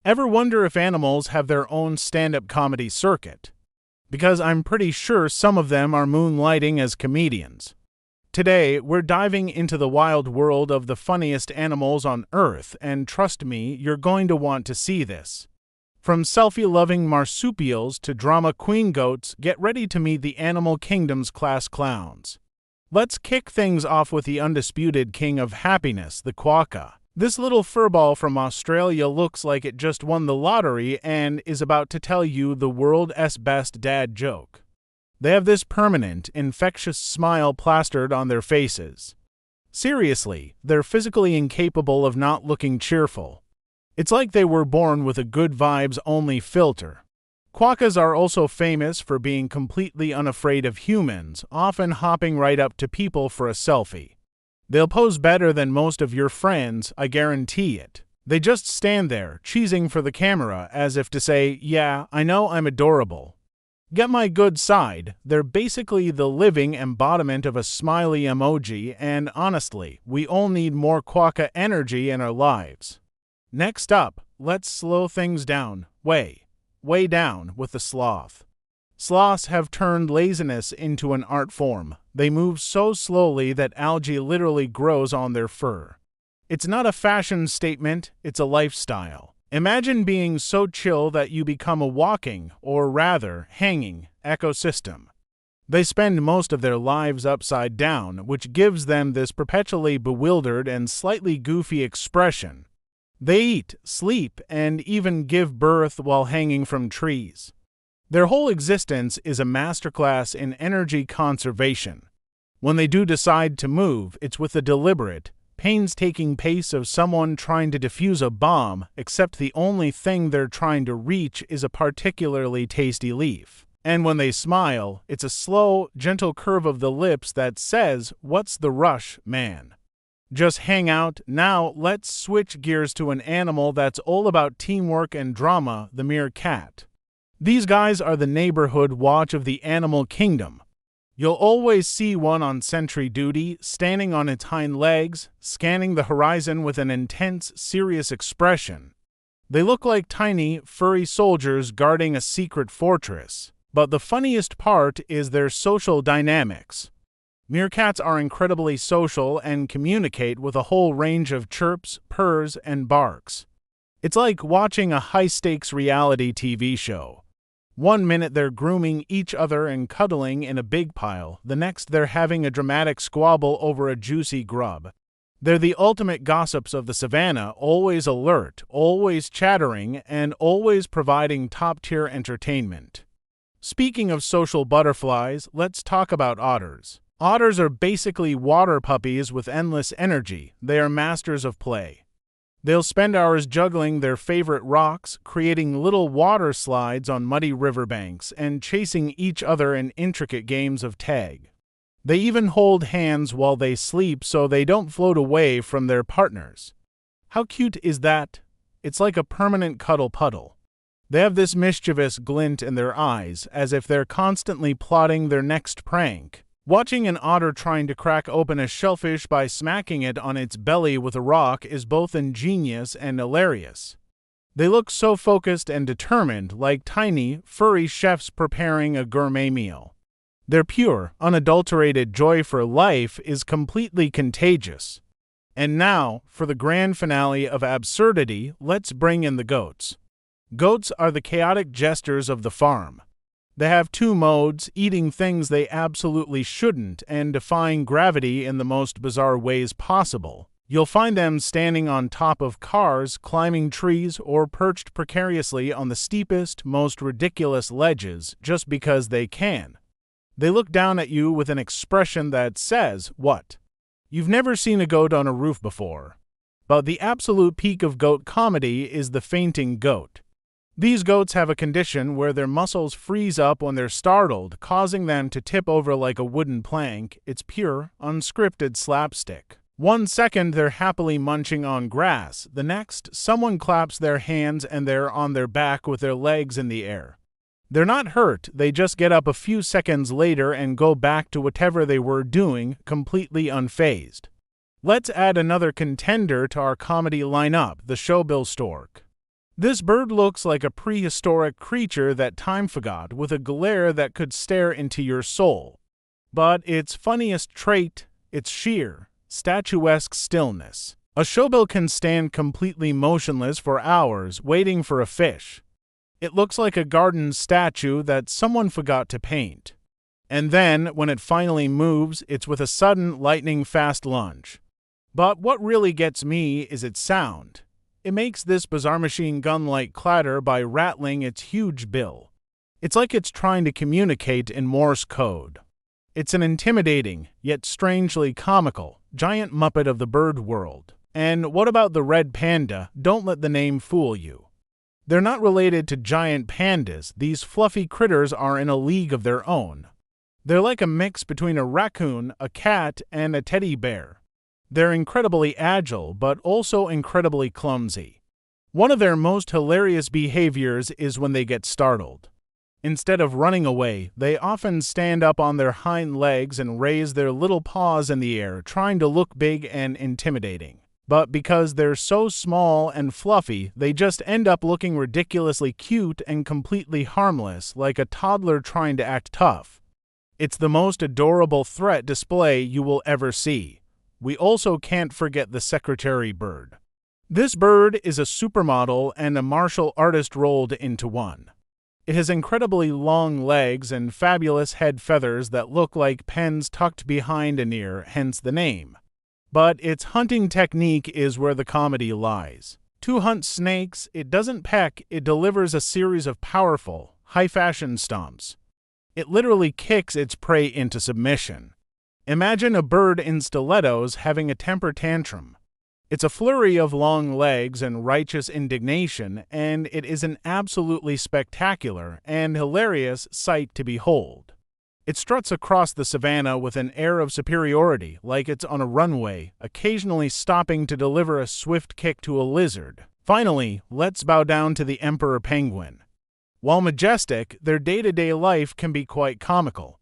Ever wonder if animals have their own stand-up comedy circuit? Because I'm pretty sure some of them are moonlighting as comedians. Today, we're diving into the wild world of the funniest animals on Earth, and trust me, you're going to want to see this. From selfie-loving marsupials to drama queen goats, get ready to meet the animal kingdom's class clowns. Let's kick things off with the undisputed king of happiness, the quokka. This little furball from Australia looks like it just won the lottery and is about to tell you the world's best dad joke. They have this permanent, infectious smile plastered on their faces. Seriously, they're physically incapable of not looking cheerful. It's like they were born with a good vibes only filter. Quokkas are also famous for being completely unafraid of humans, often hopping right up to people for a selfie. They'll pose better than most of your friends, I guarantee it. They just stand there, cheesing for the camera as if to say, yeah, I know I'm adorable. Get my good side, they're basically the living embodiment of a smiley emoji, and honestly, we all need more quokka energy in our lives. Next up, let's slow things down, way down with the sloth. Sloths have turned laziness into an art form. They move so slowly that algae literally grows on their fur. It's not a fashion statement, it's a lifestyle. Imagine being so chill that you become a walking, or rather, hanging, ecosystem. They spend most of their lives upside down, which gives them this perpetually bewildered and slightly goofy expression. They eat, sleep, and even give birth while hanging from trees. Their whole existence is a masterclass in energy conservation. When they do decide to move, it's with the deliberate, painstaking pace of someone trying to defuse a bomb, except the only thing they're trying to reach is a particularly tasty leaf. And when they smile, it's a slow, gentle curve of the lips that says, "What's the rush, man? Just hang out." Now, let's switch gears to an animal that's all about teamwork and drama, the meerkat. These guys are the neighborhood watch of the animal kingdom. You'll always see one on sentry duty, standing on its hind legs, scanning the horizon with an intense, serious expression. They look like tiny, furry soldiers guarding a secret fortress. But the funniest part is their social dynamics. Meerkats are incredibly social and communicate with a whole range of chirps, purrs, and barks. It's like watching a high-stakes reality TV show. One minute they're grooming each other and cuddling in a big pile, the next they're having a dramatic squabble over a juicy grub. They're the ultimate gossips of the savannah, always alert, always chattering, and always providing top-tier entertainment. Speaking of social butterflies, let's talk about otters. Otters are basically water puppies with endless energy. They are masters of play. They'll spend hours juggling their favorite rocks, creating little water slides on muddy riverbanks, and chasing each other in intricate games of tag. They even hold hands while they sleep so they don't float away from their partners. How cute is that? It's like a permanent cuddle puddle. They have this mischievous glint in their eyes, as if they're constantly plotting their next prank. Watching an otter trying to crack open a shellfish by smacking it on its belly with a rock is both ingenious and hilarious. They look so focused and determined, like tiny, furry chefs preparing a gourmet meal. Their pure, unadulterated joy for life is completely contagious. And now, for the grand finale of absurdity, let's bring in the goats. Goats are the chaotic jesters of the farm. They have two modes, eating things they absolutely shouldn't and defying gravity in the most bizarre ways possible. You'll find them standing on top of cars, climbing trees, or perched precariously on the steepest, most ridiculous ledges just because they can. They look down at you with an expression that says, "What? You've never seen a goat on a roof before." But the absolute peak of goat comedy is the fainting goat. These goats have a condition where their muscles freeze up when they're startled, causing them to tip over like a wooden plank. It's pure, unscripted slapstick. 1 second they're happily munching on grass, the next someone claps their hands and they're on their back with their legs in the air. They're not hurt, they just get up a few seconds later and go back to whatever they were doing, completely unfazed. Let's add another contender to our comedy lineup, the showbill stork. This bird looks like a prehistoric creature that time forgot, with a glare that could stare into your soul. But its funniest trait, its sheer, statuesque stillness. A showbill can stand completely motionless for hours, waiting for a fish. It looks like a garden statue that someone forgot to paint. And then, when it finally moves, it's with a sudden, lightning-fast lunge. But what really gets me is its sound. It makes this bizarre machine gun-like clatter by rattling its huge bill. It's like it's trying to communicate in Morse code. It's an intimidating, yet strangely comical, giant muppet of the bird world. And what about the red panda? Don't let the name fool you. They're not related to giant pandas. These fluffy critters are in a league of their own. They're like a mix between a raccoon, a cat, and a teddy bear. They're incredibly agile, but also incredibly clumsy. One of their most hilarious behaviors is when they get startled. Instead of running away, they often stand up on their hind legs and raise their little paws in the air, trying to look big and intimidating. But because they're so small and fluffy, they just end up looking ridiculously cute and completely harmless, like a toddler trying to act tough. It's the most adorable threat display you will ever see. We also can't forget the secretary bird. This bird is a supermodel and a martial artist rolled into one. It has incredibly long legs and fabulous head feathers that look like pens tucked behind an ear, hence the name. But its hunting technique is where the comedy lies. To hunt snakes, it doesn't peck, it delivers a series of powerful, high-fashion stomps. It literally kicks its prey into submission. Imagine a bird in stilettos having a temper tantrum. It's a flurry of long legs and righteous indignation, and it is an absolutely spectacular and hilarious sight to behold. It struts across the savanna with an air of superiority, like it's on a runway, occasionally stopping to deliver a swift kick to a lizard. Finally, let's bow down to the emperor penguin. While majestic, their day-to-day life can be quite comical.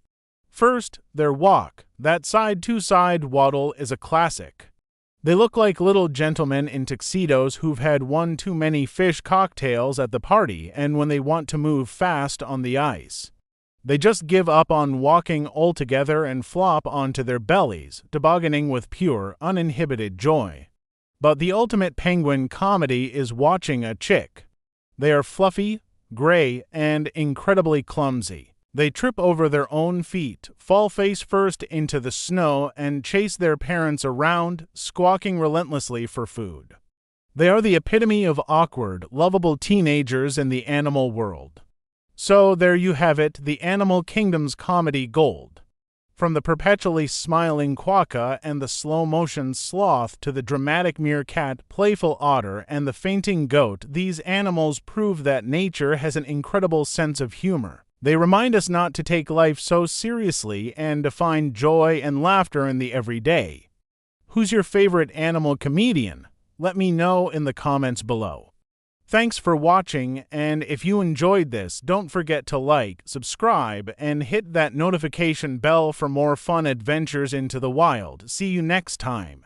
First, their walk. That side-to-side waddle is a classic. They look like little gentlemen in tuxedos who've had one too many fish cocktails at the party, and when they want to move fast on the ice, they just give up on walking altogether and flop onto their bellies, tobogganing with pure, uninhibited joy. But the ultimate penguin comedy is watching a chick. They are fluffy, gray, and incredibly clumsy. They trip over their own feet, fall face first into the snow, and chase their parents around, squawking relentlessly for food. They are the epitome of awkward, lovable teenagers in the animal world. So there you have it, the animal kingdom's comedy gold. From the perpetually smiling quokka and the slow-motion sloth to the dramatic meerkat, playful otter, and the fainting goat, these animals prove that nature has an incredible sense of humor. They remind us not to take life so seriously and to find joy and laughter in the everyday. Who's your favorite animal comedian? Let me know in the comments below. Thanks for watching, and if you enjoyed this, don't forget to like, subscribe, and hit that notification bell for more fun adventures into the wild. See you next time.